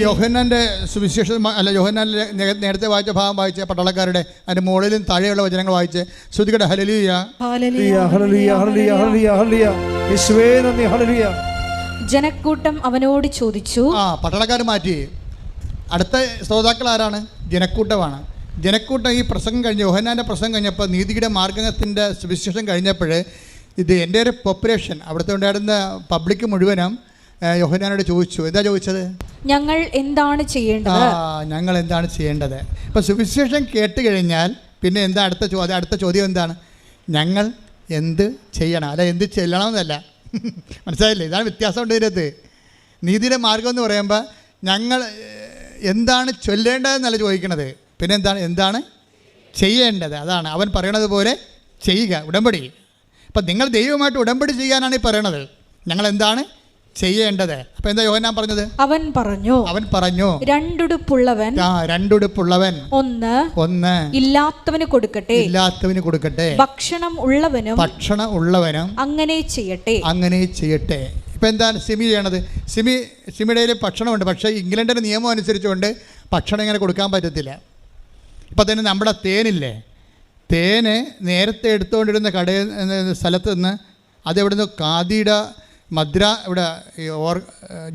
യോഹന്നാന്റെ സുവിശേഷം അല്ല, യോഹന്നാനിലെ നേരത്തെ വായിച്ച ഭാഗം വായിച്ച പട്ടാളക്കാരുടെ അതിന്റെ മുകളിലും താഴെയുള്ള വചനങ്ങൾ വായിച്ച് ശ്രുതികട ഹല്ലേലൂയ. ജനക്കൂട്ടം അവനോട് ചോദിച്ചു. പട്ടാളക്കാർ മാറ്റി. അടുത്ത ശ്രോതാക്കൾ ആരാണ്? ജനക്കൂട്ടമാണ്. ജനക്കൂട്ടം ഈ പ്രസംഗം കഴിഞ്ഞ് യോഹന്നാൻ്റെ പ്രസംഗം കഴിഞ്ഞപ്പോൾ നീതിയുടെ മാർഗത്തിൻ്റെ സുവിശേഷം കഴിഞ്ഞപ്പോൾ ഇത് എൻ്റെ ഒരു പോപ്പുലേഷൻ അവിടുത്തെ ഉണ്ടായിരുന്ന പബ്ലിക് മുഴുവനും യോഹന്നാനോട് ചോദിച്ചു. എന്താ ചോദിച്ചത്? ഞങ്ങൾ എന്താണ് ചെയ്യേണ്ടത്? ഇപ്പം സുവിശേഷം കേട്ട് കഴിഞ്ഞാൽ പിന്നെ എന്താ അടുത്ത ചോദ്യം എന്താണ്? ഞങ്ങൾ എന്ത് ചെയ്യണം? അല്ല, എന്ത് ചെല്ലണമെന്നല്ല. മനസ്സിലായില്ലേ? ഇതാണ് വ്യത്യാസം ഉണ്ട് ഇതിനകത്ത്. നീതിയുടെ മാർഗം എന്ന് പറയുമ്പോൾ ഞങ്ങൾ എന്താണ് ചൊല്ലേണ്ടതെന്നല്ല ചോദിക്കണത്, പിന്നെ എന്താണ് ചെയ്യേണ്ടത്. അതാണ് അവൻ പറയണത് പോലെ ചെയ്യുക. ഉടമ്പടി. അപ്പം നിങ്ങൾ ദൈവമായിട്ട് ഉടമ്പടി ചെയ്യാനാണ് ഈ പറയണത്. ഞങ്ങൾ എന്താണ് ചെയ്യേണ്ടത്? അപ്പം എന്താ യോഹന്നാൻ പറഞ്ഞത്? അവൻ പറഞ്ഞു രണ്ടുടുപ്പുള്ളവൻ ഒന്ന് ഇല്ലാത്തവന് കൊടുക്കട്ടെ, ഭക്ഷണം ഉള്ളവനും അങ്ങനെ ചെയ്യട്ടെ. ഇപ്പം എന്താണ് സിമി ചെയ്യണത്? സിമിയുടെ ഭക്ഷണമുണ്ട്, പക്ഷേ ഇംഗ്ലണ്ടിൻ്റെ നിയമം അനുസരിച്ചുകൊണ്ട് ഭക്ഷണം ഇങ്ങനെ കൊടുക്കാൻ പറ്റത്തില്ല. ഇപ്പം തന്നെ നമ്മുടെ തേനില്ലേ, തേന് നേരത്തെ എടുത്തുകൊണ്ടിരുന്ന സ്ഥലത്ത് നിന്ന് അതെവിടെ നിന്ന് ഖാദിയുടെ മദ്ര ഇവിടെ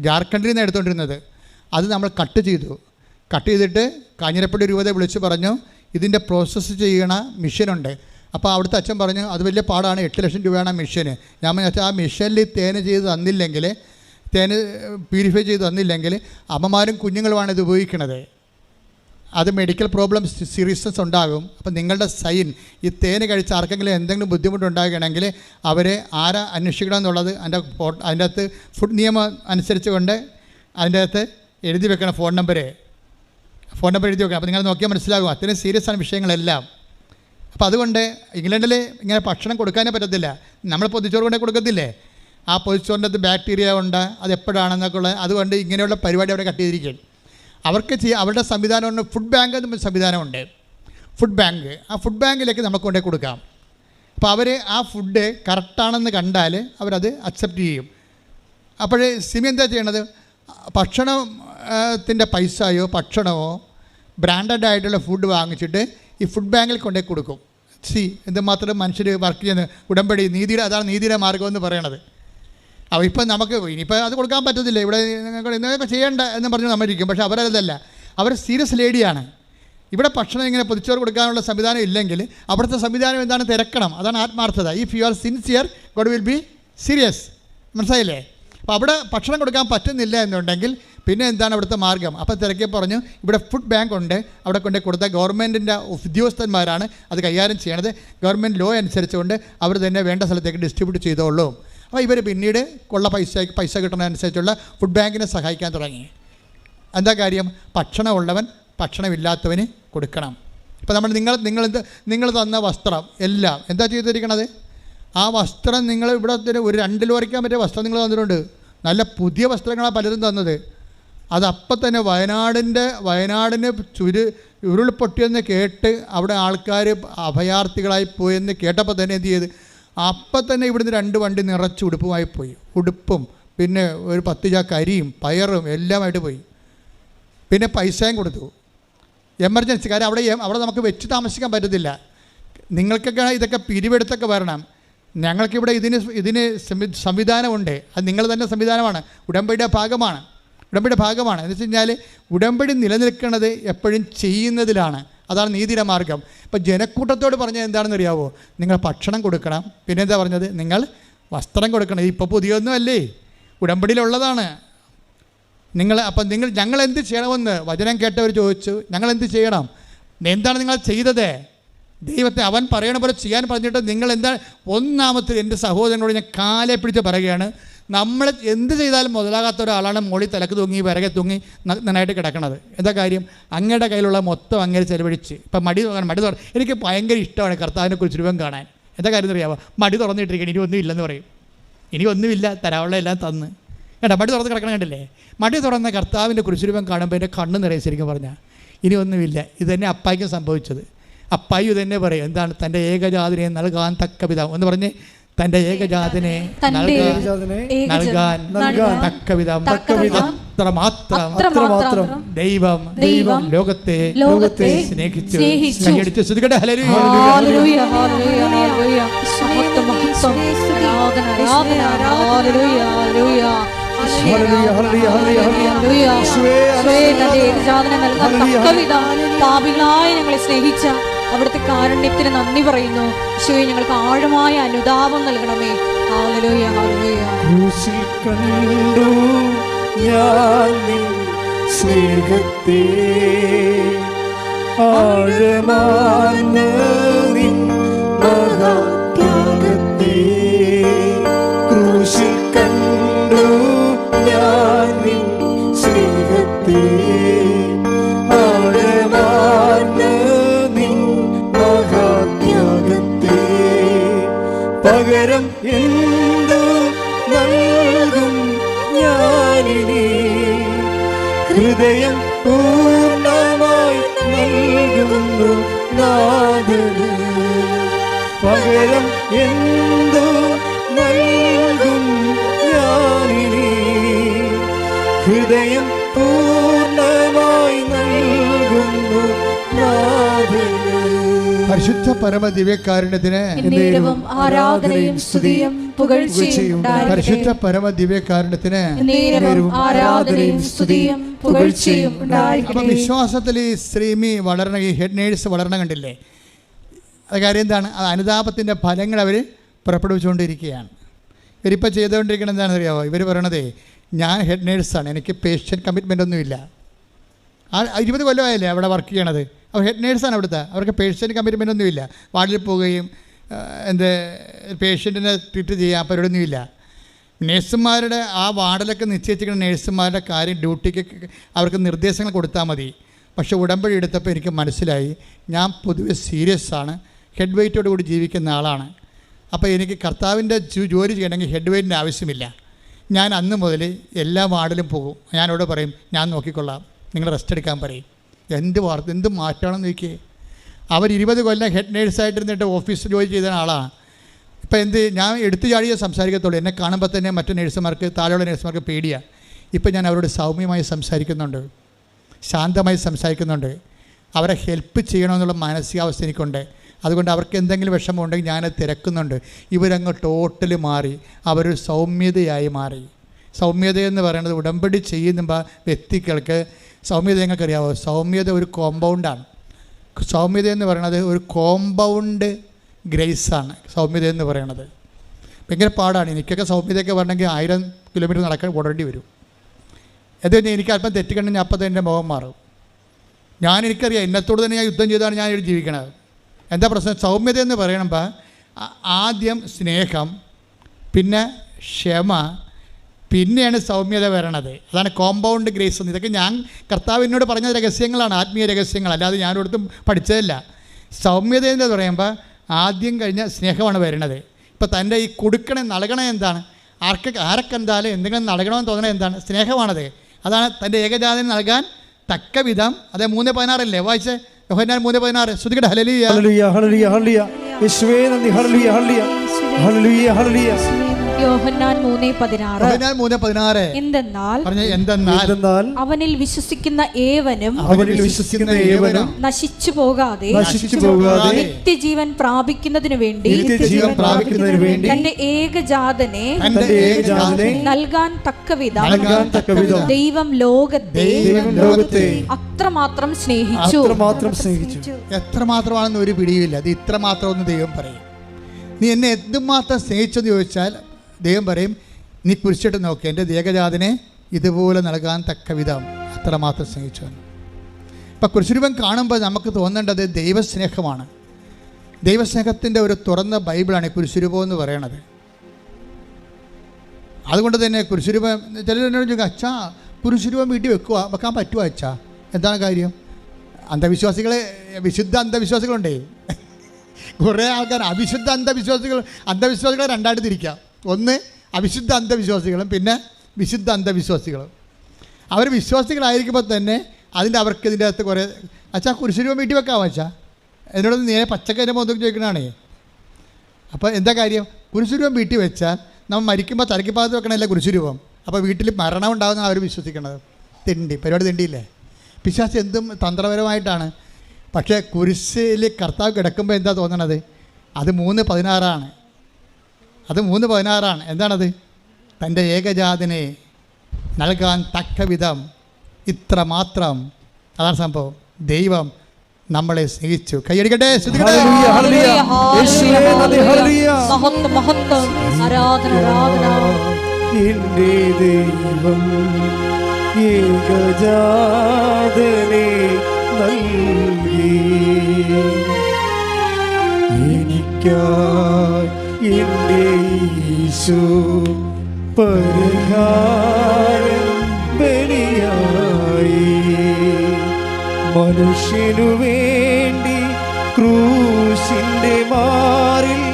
ജാർഖണ്ഡിൽ നിന്ന് എടുത്തുകൊണ്ടിരുന്നത്, അത് നമ്മൾ കട്ട് ചെയ്തിട്ട് കാഞ്ഞിരപ്പള്ളി രൂപതയെ വിളിച്ച് പറഞ്ഞു ഇതിൻ്റെ പ്രോസസ്സ് ചെയ്യണ മെഷീനുണ്ട്. അപ്പോൾ അവിടുത്തെ അച്ഛൻ പറഞ്ഞു അത് വലിയ പാടാണ്, 8 ലക്ഷം രൂപയാണ് ആ മെഷീന്. ഞാൻ പറഞ്ഞു ആ മെഷീനിൽ തേന് ചെയ്ത് തന്നില്ലെങ്കിൽ, തേന് പ്യൂരിഫൈ ചെയ്ത് തന്നില്ലെങ്കിൽ അമ്മമാരും കുഞ്ഞുങ്ങളുമാണ് ഇത് ഉപയോഗിക്കുന്നത്. അത് മെഡിക്കൽ പ്രോബ്ലംസ് സീരിയസ്നെസ് ഉണ്ടാകും. അപ്പം നിങ്ങളുടെ സൈൻ ഈ തേന് കഴിച്ച് ആർക്കെങ്കിലും എന്തെങ്കിലും ബുദ്ധിമുട്ടുണ്ടാകുകയാണെങ്കിൽ അവരെ ആരാ അന്വേഷിക്കണം എന്നുള്ളത് അതിൻ്റെ അകത്ത് ഫുഡ് നിയമം അനുസരിച്ച് കൊണ്ട് അതിൻ്റെ അകത്ത് എഴുതി വെക്കണം. ഫോൺ നമ്പർ എഴുതി വെക്കണം. അപ്പോൾ നിങ്ങൾ നോക്കിയാൽ മനസ്സിലാകും അത്രയും സീരിയസ് ആണ് വിഷയങ്ങളെല്ലാം. അപ്പോൾ അതുകൊണ്ട് ഇംഗ്ലണ്ടിൽ ഇങ്ങനെ ഭക്ഷണം കൊടുക്കാനേ പറ്റത്തില്ല. നമ്മൾ പൊതിച്ചോറ് കൊണ്ടേ കൊടുക്കത്തില്ലേ, ആ പൊതിച്ചോറിൻ്റെ അകത്ത് ബാക്ടീരിയ ഉണ്ട്, അത് എപ്പോഴാണെന്നൊക്കെ ഉള്ളത്. അതുകൊണ്ട് ഇങ്ങനെയുള്ള പരിപാടി അവിടെ കട്ട് ചെയ്തിരിക്കും. അവർക്ക് അവരുടെ സംവിധാനമുണ്ട്. ഫുഡ് ബാങ്ക് എന്ന സംവിധാനമുണ്ട്. ആ ഫുഡ് ബാങ്കിലേക്ക് നമുക്ക് കൊണ്ടേ കൊടുക്കാം. അപ്പോൾ അവർ ആ ഫുഡ് കറക്റ്റാണെന്ന് കണ്ടാൽ അവരത് അക്സെപ്റ്റ് ചെയ്യും. അപ്പോഴേ സിമി എന്താ ചെയ്യണത്? ഭക്ഷണത്തിൻ്റെ പൈസയോ ഭക്ഷണമോ ബ്രാൻഡഡ് ആയിട്ടുള്ള ഫുഡ് വാങ്ങിച്ചിട്ട് ഈ ഫുഡ് ബാങ്കിൽ കൊണ്ടേ കൊടുക്കും. എന്തുമാത്രം മനുഷ്യർ വർക്ക് ചെയ്യുന്നത് ഉടമ്പടി അതാണ് നീതിയുടെ മാർഗം എന്ന് പറയണത്. അപ്പോൾ ഇപ്പം നമുക്ക് ഇനിയിപ്പോൾ അത് കൊടുക്കാൻ പറ്റത്തില്ല, ഇവിടെ നിങ്ങൾക്ക് ചെയ്യേണ്ട എന്ന് പറഞ്ഞ് നമ്മളിരിക്കും. പക്ഷേ അവരതല്ല, അവർ സീരിയസ് ലേഡിയാണ്. ഇവിടെ ഭക്ഷണം ഇങ്ങനെ പൊതിച്ചോറ് കൊടുക്കാനുള്ള സംവിധാനം ഇല്ലെങ്കിൽ അവിടുത്തെ സംവിധാനം എന്താണ്? തിരക്കണം. അതാണ് ആത്മാർത്ഥത. If you are sincere God will be serious. മനസ്സിലായില്ലേ? അപ്പോൾ അവിടെ ഭക്ഷണം കൊടുക്കാൻ പറ്റുന്നില്ല എന്നുണ്ടെങ്കിൽ പിന്നെ എന്താണ് അവിടുത്തെ മാർഗം? അപ്പോൾ തിരക്കി പറഞ്ഞു ഇവിടെ ഫുഡ് ബാങ്ക് ഉണ്ട്, അവിടെ കൊണ്ടേ കൊടുത്താൽ ഗവൺമെൻറ്റിൻ്റെ ഉദ്യോഗസ്ഥന്മാരാണ് അത് കൈകാര്യം ചെയ്യണത്. ഗവൺമെൻറ് ലോ അനുസരിച്ചുകൊണ്ട് അവർ തന്നെ വേണ്ട സ്ഥലത്തേക്ക് ഡിസ്ട്രിബ്യൂട്ട് ചെയ്തോളൂ. അപ്പോൾ ഇവർ പിന്നീട് പൈസ കിട്ടുന്നതനുസരിച്ചുള്ള ഫുഡ് ബാങ്കിനെ സഹായിക്കാൻ തുടങ്ങി. എന്താ കാര്യം? ഭക്ഷണമുള്ളവൻ ഭക്ഷണമില്ലാത്തവന് കൊടുക്കണം. ഇപ്പോൾ നിങ്ങൾ തന്ന വസ്ത്രം എല്ലാം എന്താ ചെയ്തിരിക്കണത്? ആ വസ്ത്രം നിങ്ങൾ ഇവിടെ ഒരു 2 ലോറിക്കാൻ പറ്റിയ വസ്ത്രം നിങ്ങൾ തന്നിട്ടുണ്ട്. നല്ല പുതിയ വസ്ത്രങ്ങളാണ് പലരും തന്നത്. അതപ്പം തന്നെ വയനാടിന് ഉരുൾപൊട്ടിയെന്ന് കേട്ട് അവിടെ ആൾക്കാർ അഭയാർത്ഥികളായി പോയെന്ന് കേട്ടപ്പോൾ തന്നെ എന്ത് ചെയ്ത്, അപ്പം തന്നെ ഇവിടുന്ന് 2 വണ്ടി നിറച്ച് ഉടുപ്പുമായി പോയി. ഉടുപ്പും പിന്നെ ഒരു 10 ചാക്ക് അരിയും പയറും എല്ലാമായിട്ട് പോയി. പിന്നെ പൈസയും കൊടുത്തു. എമർജൻസി. കാര്യം അവിടെ നമുക്ക് വെച്ച് താമസിക്കാൻ പറ്റത്തില്ല. നിങ്ങൾക്കൊക്കെ ഇതൊക്കെ പിരിവെടുത്തൊക്കെ വരണം. ഞങ്ങൾക്കിവിടെ ഇതിന് സംവിധാനമുണ്ട്. അത് നിങ്ങൾ തന്നെ സംവിധാനമാണ്. ഉടമ്പടിയുടെ ഭാഗമാണ്. എന്ന് വെച്ച് കഴിഞ്ഞാൽ ഉടമ്പടി നിലനിൽക്കുന്നത് എപ്പോഴും ചെയ്യുന്നതിലാണ്. അതാണ് നീതിയുടെ മാർഗം. ഇപ്പം ജനക്കൂട്ടത്തോട് പറഞ്ഞത് എന്താണെന്ന് അറിയാവോ? നിങ്ങൾ ഭക്ഷണം കൊടുക്കണം. പിന്നെ എന്താ പറഞ്ഞത്? നിങ്ങൾ വസ്ത്രം കൊടുക്കണം. ഇപ്പോൾ പുതിയൊന്നും അല്ലേ, ഉടമ്പടിയിലുള്ളതാണ്. ഞങ്ങൾ എന്ത് ചെയ്യണമെന്ന് വചനം കേട്ടവർ ചോദിച്ചു. ഞങ്ങൾ എന്ത് ചെയ്യണം? എന്താണ് നിങ്ങൾ ചെയ്തത്? ദൈവത്തെ അവൻ പറയണ പോലെ ചെയ്യാൻ പറഞ്ഞിട്ട് നിങ്ങൾ എന്താണ്? ഒന്നാമത്തെ എൻ്റെ സഹോദരനോട് ഞാൻ കാലെ പിടിച്ച് പറയുകയാണ്, നമ്മൾ എന്ത് ചെയ്താലും മുതലാകാത്ത ഒരാളാണ് മുകളിൽ തലക്ക് തൂങ്ങി വിറകെ തൂങ്ങി നന്നായിട്ട് കിടക്കണത്. എന്താ കാര്യം? അങ്ങയുടെ കയ്യിലുള്ള മൊത്തം അങ്ങനെ ചെലവഴിച്ച്. ഇപ്പം മടി എനിക്ക് ഭയങ്കര ഇഷ്ടമാണ് കർത്താവിനെ കുറിച്ച് രൂപം കാണാൻ. എന്താ കാര്യം അറിയാമോ? മടി തുറന്നിട്ടിരിക്കണം. ഇനി ഒന്നും ഇല്ലെന്ന് പറയും. ഇനി ഒന്നുമില്ല, തരാനുള്ള എല്ലാം തന്ന് കേട്ടോ. മടി തുറന്ന് കിടക്കണം കണ്ടില്ലേ? മടി തുറന്ന കർത്താവിൻ്റെ കുരിശുരൂപം കാണുമ്പോൾ എൻ്റെ കണ്ണ് നിറയെ. ശരിക്കും പറഞ്ഞാൽ ഇനി ഒന്നുമില്ല. ഇത് തന്നെ അപ്പായ്ക്കും സംഭവിച്ചത്. അപ്പായി ഇതന്നെ പറയും, എന്താണ്? തൻ്റെ ഏകജാതിനെ നൽകാൻ തക്ക വിധം എന്ന് പറഞ്ഞ്, തൻ്റെ ഏകജാതിനെ നൽകാൻ തക്കവിധം അത്രമാത്രം ദൈവം ലോകത്തെ സ്നേഹിച്ചു. കൈയടിച്ച് ശ്രുതികട്ടെ ഹല്ലേലൂയ. ഞങ്ങളെ സ്നേഹിച്ച അവിടുത്തെ കാരുണ്യത്തിന് നന്ദി പറയുന്നു. ഈശോയെ, ഞങ്ങൾക്ക് ആഴമായ അനുതാപം നൽകണമേ. Hallelujah, hallelujah. ക്രൂശിൽ കണ്ടു ഞാൻ നിൻ സ്നേഹത്തെ, ആഴമാർന്ന നിൻ മഹാത്യാഗത്തെ. ക്രൂശിൽ കണ്ടു ഞാൻ നിൻ സ്നേഹത്തെ, ആഴമാർന്ന നിൻ മഹാത്യാഗത്തെ. പകരം എന്തു നൽകും ഞാനിനി? ഹൃദയം പൂർണ്ണമായി നൽകുന്നു നാഥന്. പകരം എന്തു നൽകും ഞാനിനി? ഹൃദയം പൂർണ്ണമായി നൽകുന്നു നാഥന്. പരിശുദ്ധ പരമ ദിവ്യകാരുണ്യത്തിന് ആരാധനയും സ്തുതിയും പുകഴ്ചയും. പരിശുദ്ധ പരമ ദിവ്യകാരുണ്യത്തിന് ആരാധനയും സ്തുതിയും പുകഴ്ചയും. അപ്പം വിശ്വാസത്തിൽ ഈ സ്ത്രീമി വളരണം, ഈ ഹെഡ് നേഴ്സ് വളരണം കണ്ടില്ലേ? അത് കാര്യം എന്താണ്? അത് അനുതാപത്തിൻ്റെ ഫലങ്ങൾ അവർ പുറപ്പെടുവിച്ചുകൊണ്ടിരിക്കുകയാണ്. ഇവരിപ്പോൾ ചെയ്തുകൊണ്ടിരിക്കുന്നത് എന്താണെന്ന് അറിയാമോ? ഇവർ പറയണതേ, ഞാൻ ഹെഡ് നേഴ്സാണ്, എനിക്ക് പേഷ്യൻ്റ് കമ്മിറ്റ്മെൻ്റ് ഒന്നുമില്ല. 20 കൊല്ലമായല്ലേ അവിടെ വർക്ക് ചെയ്യണത്. അവർ ഹെഡ് നേഴ്സാണ് അവിടുത്തെ. അവർക്ക് പേഷ്യൻ്റ് കമ്മിറ്റ്മെൻ്റ് ഒന്നുമില്ല. വാർഡിൽ പോവുകയും പേഷ്യൻറ്റിനെ ട്രീറ്റ് ചെയ്യുക പരിപാടിയൊന്നുമില്ല. നേഴ്സുമാരുടെ ആ വാർഡിലൊക്കെ നിശ്ചയിച്ചിരിക്കുന്ന നേഴ്സുമാരുടെ കാര്യം ഡ്യൂട്ടിക്ക് അവർക്ക് നിർദ്ദേശങ്ങൾ കൊടുത്താൽ മതി. പക്ഷേ ഉടമ്പടി എടുത്തപ്പോൾ എനിക്ക് മനസ്സിലായി, ഞാൻ പൊതുവെ സീരിയസ് ആണ്, ഹെഡ് വെയ്റ്റോട് കൂടി ജീവിക്കുന്ന ആളാണ്. അപ്പോൾ എനിക്ക് കർത്താവിൻ്റെ ജോലി ചെയ്യണമെങ്കിൽ ഹെഡ് വെയ്റ്റിൻ്റെ ആവശ്യമില്ല. ഞാൻ അന്ന് മുതൽ എല്ലാ വാർഡിലും പോകും. ഞാനോട് പറയും, ഞാൻ നോക്കിക്കൊള്ളാം, നിങ്ങൾ റെസ്റ്റ് എടുക്കാൻ പറയും. എന്ത് മാറ്റമാണെന്ന് നോക്കിയേ. അവർ 20 കൊല്ലം ഹെഡ് നേഴ്സായിട്ടിരുന്നിട്ട് ഓഫീസിൽ ജോലി ചെയ്ത ആളാണ്. ഇപ്പം ഞാൻ എടുത്തു ചാടിയേ സംസാരിക്കത്തുള്ളൂ. എന്നെ കാണുമ്പോൾ തന്നെ മറ്റു നേഴ്സുമാർക്ക്, താഴെയുള്ള നേഴ്സുമാർക്ക് പേടിയാണ്. ഇപ്പം ഞാൻ അവരോട് സൗമ്യമായി സംസാരിക്കുന്നുണ്ട്, ശാന്തമായി സംസാരിക്കുന്നുണ്ട്. അവരെ ഹെൽപ്പ് ചെയ്യണമെന്നുള്ള മാനസികാവസ്ഥ എനിക്കുണ്ട്. അതുകൊണ്ട് അവർക്ക് എന്തെങ്കിലും വിഷമം ഉണ്ടെങ്കിൽ ഞാനത് തിരക്കുന്നുണ്ട്. ഇവരങ്ങ് ടോട്ടലി മാറി, അവരൊരു സൗമ്യതയായി മാറി. സൗമ്യതയെന്ന് പറയുന്നത് ഉടമ്പടി ചെയ്യുന്ന വ്യക്തികൾക്ക് സൗമ്യത നിങ്ങൾക്കറിയാമോ? സൗമ്യത ഒരു കോമ്പൗണ്ടാണ്. സൗമ്യത എന്ന് പറയുന്നത് ഒരു കോമ്പൗണ്ട് ഗ്രേസാണ്. സൗമ്യത എന്ന് പറയുന്നത് ഭയങ്കര പാടാണ്. എനിക്കൊക്കെ സൗമ്യതയൊക്കെ വരണമെങ്കിൽ 1000 കിലോമീറ്റർ നടക്കാൻ ഓടേണ്ടി വരും. അത് കഴിഞ്ഞാൽ എനിക്ക് അല്പം തെറ്റിക്കണമെങ്കിൽ അപ്പം തന്നെ എൻ്റെ മുഖം മാറും. എനിക്കറിയാം, എന്നത്തോട് തന്നെ ഞാൻ യുദ്ധം ചെയ്താണ് ഞാൻ ഇവിടെ ജീവിക്കണത്. എന്താ പ്രശ്നം? സൗമ്യത എന്ന് പറയണമ്പോൾ ആദ്യം സ്നേഹം, പിന്നെ ക്ഷമ, പിന്നെയാണ് സൗമ്യത വരണത്. അതാണ് കോമ്പൗണ്ട് ഗ്രേസ് എന്ന്. ഇതൊക്കെ ഞാൻ കർത്താവിനോട് പറഞ്ഞ രഹസ്യങ്ങളാണ്, ആത്മീയ രഹസ്യങ്ങൾ, അല്ലാതെ ഞാനൊരിടത്തും പഠിച്ചതല്ല. സൗമ്യത എന്ന് പറയുമ്പോൾ ആദ്യം കഴിഞ്ഞ സ്നേഹമാണ് വരണത്. ഇപ്പോൾ തൻ്റെ ഈ കൊടുക്കണേ നൽകണേ എന്താണ്? ആരൊക്കെ എന്തായാലും എന്തെങ്കിലും നൽകണമെന്ന് തോന്നണേ എന്താണ്? സ്നേഹമാണത്. അതാണ് തൻ്റെ ഏകജാതനെ നൽകാൻ തക്ക വിധം. അതെ 3:16 വായിച്ചേ, യോഹന്നാൻ 3:16. ശ്രുതികട ഹല്ലേലൂയ. ഹല്ലേലൂയ ഹല്ലേലൂയ ഹല്ലേലൂയ. യേശുവേ നന്ദി. ഹല്ലേലൂയ ഹല്ലേലൂയ ഹല്ലേലൂയ ഹല്ലേലൂയ. യോഹന്നാൻ 3:16. യോഹന്നാൻ 3:16. എന്തെന്നാൽ എന്തെന്നാൽ അവനിൽ വിശ്വസിക്കുന്ന ഏവനും നശിച്ചു പോകാതെ നിത്യജീവൻ പ്രാപിക്കുന്നതിനു വേണ്ടി തന്റെ ഏകജാതനെ നൽകാൻ തക്കവിധം ദൈവം ലോകത്തെ അത്രമാത്രം സ്നേഹിച്ചു. എത്രമാത്രമാണെന്ന് ഒരു പിടിയില്ല. അത് ഇത്രമാത്രം ഒന്ന് ദൈവം പറയും. നീ എന്നെ എന്തുമാത്രം സ്നേഹിച്ചെന്ന് ചോദിച്ചാൽ ദൈവം പറയും, നീ കുരിശിട്ട് നോക്ക്, എൻ്റെ ഏകജാതനെ ഇതുപോലെ നൽകാൻ തക്ക വിധം അത്രമാത്രം സ്നേഹിച്ചു. ഇപ്പം കുരിശുരൂപം കാണുമ്പോൾ നമുക്ക് തോന്നേണ്ടത് ദൈവസ്നേഹമാണ്. ദൈവസ്നേഹത്തിൻ്റെ ഒരു തുറന്ന ബൈബിളാണ് ഈ കുരിശുരൂപം എന്ന് പറയണത്. അതുകൊണ്ട് തന്നെ കുരിശുരൂപം ചിലരോട് ചോദിക്കുക, അച്ഛാ കുരിശുരൂപം വീട്ടിൽ വെക്കാൻ പറ്റുമോ അച്ഛാ? എന്താണ് കാര്യം? അന്ധവിശ്വാസികളെ, വിശുദ്ധ അന്ധവിശ്വാസികളുണ്ടേ. കുറേ ആൾക്കാർ അന്ധവിശ്വാസികളെ രണ്ടായിട്ട് തിരിക്കാം. ഒന്ന് അവിശുദ്ധ അന്ധവിശ്വാസികളും പിന്നെ വിശുദ്ധ അന്ധവിശ്വാസികളും. അവർ വിശ്വാസികളായിരിക്കുമ്പോൾ തന്നെ അവർക്ക് ഇതിൻ്റെ അകത്ത് കുറേ, അച്ഛാ കുരിശുരൂപം വീട്ടിൽ വെക്കാമോ അച്ഛാ? എന്നോട് നേരെ പച്ചക്കറിൻ്റെ മുഖത്ത് ചോദിക്കണാണേ. അപ്പോൾ എന്താ കാര്യം? കുരിശുരൂപം വീട്ടിൽ വെച്ചാൽ നമ്മൾ മരിക്കുമ്പോൾ തലയ്ക്ക് വെക്കണമല്ലേ കുരിശുരൂപം. അപ്പോൾ വീട്ടിൽ മരണം ഉണ്ടാകുന്ന അവർ വിശ്വസിക്കണത്. പരിപാടി തിണ്ടിയില്ലേ? പിശാച് എന്തും തന്ത്രപരമായിട്ടാണ്. പക്ഷേ കുരിശിൽ കർത്താവ് കിടക്കുമ്പോൾ എന്താ തോന്നണത്? അത് 3:16. അത് 3:16. എന്താണത്? തൻ്റെ ഏകജാതനെ നൽകാൻ തക്ക വിധം ഇത്രമാത്രം. അതാണ് സംഭവം. ദൈവം നമ്മളെ സ്നേഹിച്ചു. കൈയടിക്കട്ടെ. എൻ്റെ ദൈവം ഏകജാതനെ നൽകി എനിക്കായി എൻ്റെ യേശു പരിഹാരം ബലിയായി മനുഷ്യനു വേണ്ടി ക്രൂശിൻ്റെ മാറിൽ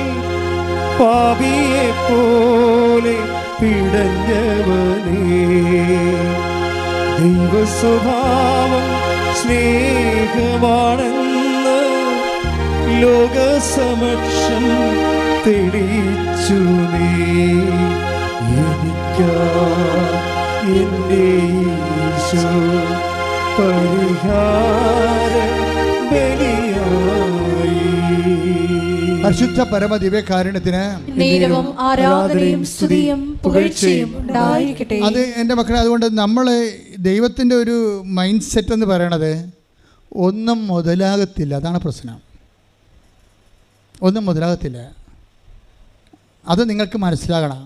പാപിയെ പോലെ പിടഞ്ഞവനേ ദൈവസ്വഭാവം സ്നേഹമാണെന്ന് ലോകസമക്ഷം തെളിയിച്ചു നീ എനിക്കായി എൻ്റെ യേശു പരിഹാരം ബലിയായി. പരിശുദ്ധ പരമദിവ്യകാരുണ്യത്തിന് നേരവും ആരാധനയും സ്തുതിയും പുകഴ്ചയും ഉണ്ടായിരിക്കട്ടെ. അത് എൻ്റെ മക്കളെ, അതുകൊണ്ട് നമ്മൾ ദൈവത്തിൻ്റെ ഒരു മൈൻഡ് സെറ്റ് എന്ന് പറയണത് ഒന്നും മുതലാകത്തില്ല. അതാണ് പ്രശ്നം. ഒന്നും മുതലാകത്തില്ല. അത് നിങ്ങൾക്ക് മനസ്സിലാകണം.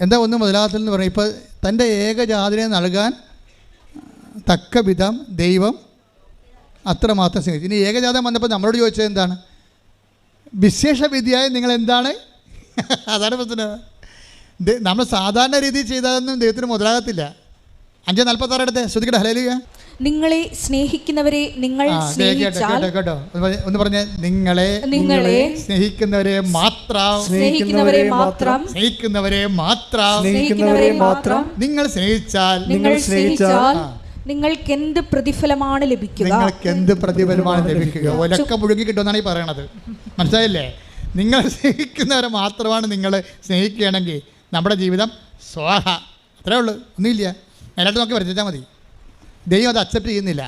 എന്താ ഒന്നും മുതലാകത്തില്ലെന്ന് പറയും? ഇപ്പോൾ തൻ്റെ ഏകജാതനെ നൽകാൻ തക്ക വിധം ദൈവം അത്രമാത്രം സ്നേഹിച്ചു. ഇനി ഏകജാതം വന്നപ്പോൾ നമ്മളോട് ചോദിച്ചത് എന്താണ്? വിശേഷവിധിയായി നിങ്ങൾ എന്താണ്? അതാണ് പ്രശ്നം. നമ്മൾ സാധാരണ രീതിയിൽ ചെയ്താലൊന്നും ദൈവത്തിന് മുതലാകത്തില്ല. 5:46 എടുത്ത് ശ്രുതിക്കട്ടെ. ഹല്ലേലൂയ. നിങ്ങളെ സ്നേഹിക്കുന്നവരെ നിങ്ങൾ സ്നേഹിച്ചാൽ, കേട്ടോ ഒന്ന് പറഞ്ഞേ, നിങ്ങളെ സ്നേഹിക്കുന്നവരെ മാത്രം നിങ്ങൾ സ്നേഹിച്ചാൽ നിങ്ങൾക്ക് എന്ത് പ്രതിഫലമാണ് ലഭിക്കുക? ഒലക്ക മുഴുകി കിട്ടുമെന്നാണ് ഈ പറയണത്. മനസ്സിലായില്ലേ? നിങ്ങൾ സ്നേഹിക്കുന്നവരെ മാത്രമാണ് നിങ്ങൾ സ്നേഹിക്കുകയാണെങ്കിൽ നമ്മുടെ ജീവിതം സ്വാഹ. അത്രേ ഉള്ളൂ, ഒന്നുമില്ല. എല്ലായിടത്തും നോക്കി വരച്ചാൽ മതി. ദൈവം അത് അക്സെപ്റ്റ് ചെയ്യുന്നില്ല.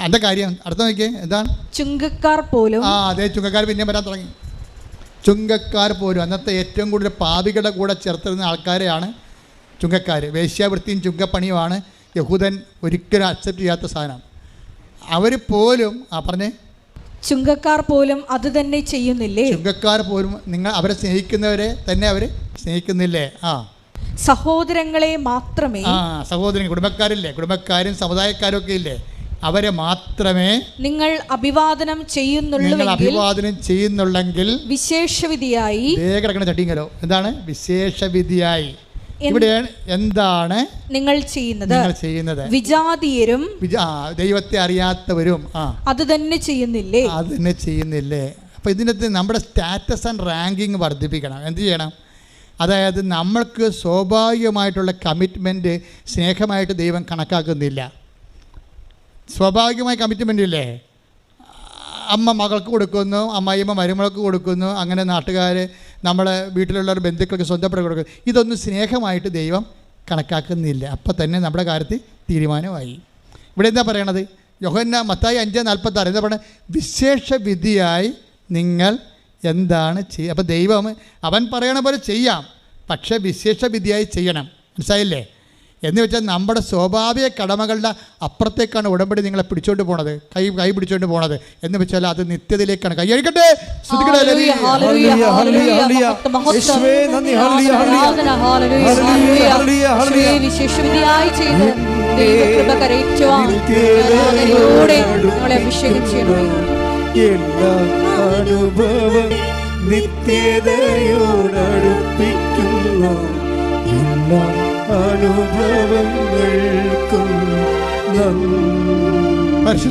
എന്താ കാര്യം? അടുത്ത നോക്കിയേ, എന്താണ്? ചുങ്കക്കാർ പോലും. അതെ, ചുങ്കക്കാർ പിന്നെയും വരാൻ തുടങ്ങി. ചുങ്കക്കാർ പോലും അന്നത്തെ ഏറ്റവും കൂടുതൽ പാപികളുടെ കൂടെ ചേർത്തിരുന്ന ആൾക്കാരെയാണ് ചുങ്കക്കാർ. വേശ്യാവൃത്തിയും ചുങ്കപ്പണിയുമാണ് യഹൂദൻ ഒരിക്കലും അക്സെപ്റ്റ് ചെയ്യാത്ത സാധനം. അവർ പോലും പറഞ്ഞേ, ചുങ്കക്കാർ പോലും അത് തന്നെ ചെയ്യുന്നില്ലേ? ചുങ്കക്കാർ പോലും അവരെ സ്നേഹിക്കുന്നവരെ തന്നെ അവർ സ്നേഹിക്കുന്നില്ലേ? സഹോദരങ്ങളെ മാത്രമേ, സഹോദരൻ കുടുംബക്കാരില്ലേ, കുടുംബക്കാരും സമുദായക്കാരും ഒക്കെ ഇല്ലേ, അവരെ മാത്രമേ നിങ്ങൾ അഭിവാദനം ചെയ്യുന്നുള്ളെങ്കിൽ വിശേഷവിധിയായി കിടക്കുന്ന ചട്ടിങ്കലോ. എന്താണ് വിശേഷവിധിയായി? ഇവിടെ എന്താണ് നിങ്ങൾ ചെയ്യുന്നത്? വിജാതീയരും ദൈവത്തെ അറിയാത്തവരും അത് തന്നെ ചെയ്യുന്നില്ലേ? അപ്പോൾ ഇതിനകത്ത് നമ്മുടെ സ്റ്റാറ്റസ് ആൻഡ് റാങ്കിങ് വർദ്ധിപ്പിക്കണം. എന്ത് ചെയ്യണം? അതായത് നമ്മൾക്ക് സ്വാഭാവികമായിട്ടുള്ള കമ്മിറ്റ്മെൻറ്റ് സ്നേഹമായിട്ട് ദൈവം കണക്കാക്കുന്നില്ല. സ്വാഭാവികമായ കമ്മിറ്റ്മെൻ്റ് ഇല്ലേ? അമ്മ മകൾക്ക് കൊടുക്കുന്നു, അമ്മായിയമ്മ മരുമകൾക്ക് കൊടുക്കുന്നു, അങ്ങനെ നാട്ടുകാർ നമ്മളെ വീട്ടിലുള്ള ബന്ധുക്കൾക്ക് സ്വന്തപ്പെട്ട് കൊടുക്കുന്നു. ഇതൊന്നും സ്നേഹമായിട്ട് ദൈവം കണക്കാക്കുന്നില്ല. അപ്പം തന്നെ നമ്മുടെ കാര്യത്തിൽ തീരുമാനമായി. ഇവിടെ എന്താ പറയണത്? മത്തായി 5:46 എന്താ പറയുന്നത്? വിശേഷ വിധിയായി നിങ്ങൾ എന്താണ് ചെയ്യുക? അപ്പം ദൈവം അവൻ പറയണ പോലെ ചെയ്യാം, പക്ഷേ വിശേഷ വിധിയായി ചെയ്യണം. മനസ്സിലായില്ലേ? എന്ന് വെച്ചാൽ നമ്മുടെ സ്വാഭാവിക കടമകളുടെ അപ്പുറത്തേക്കാണ് ഉടമ്പടി നിങ്ങളെ പിടിച്ചോണ്ട് പോണത്, കൈ പിടിച്ചോണ്ട് പോണത്. എന്ന് വെച്ചാൽ അത് നിത്യതയിലേക്കാണ്. കൈ അഴിക്കട്ടെ. അനുഭവം നിത്യതയോടടുപ്പിക്കുന്നു. എല്ലാ അനുഭവങ്ങൾക്കും നന്ദി. പരിശുദ്ധ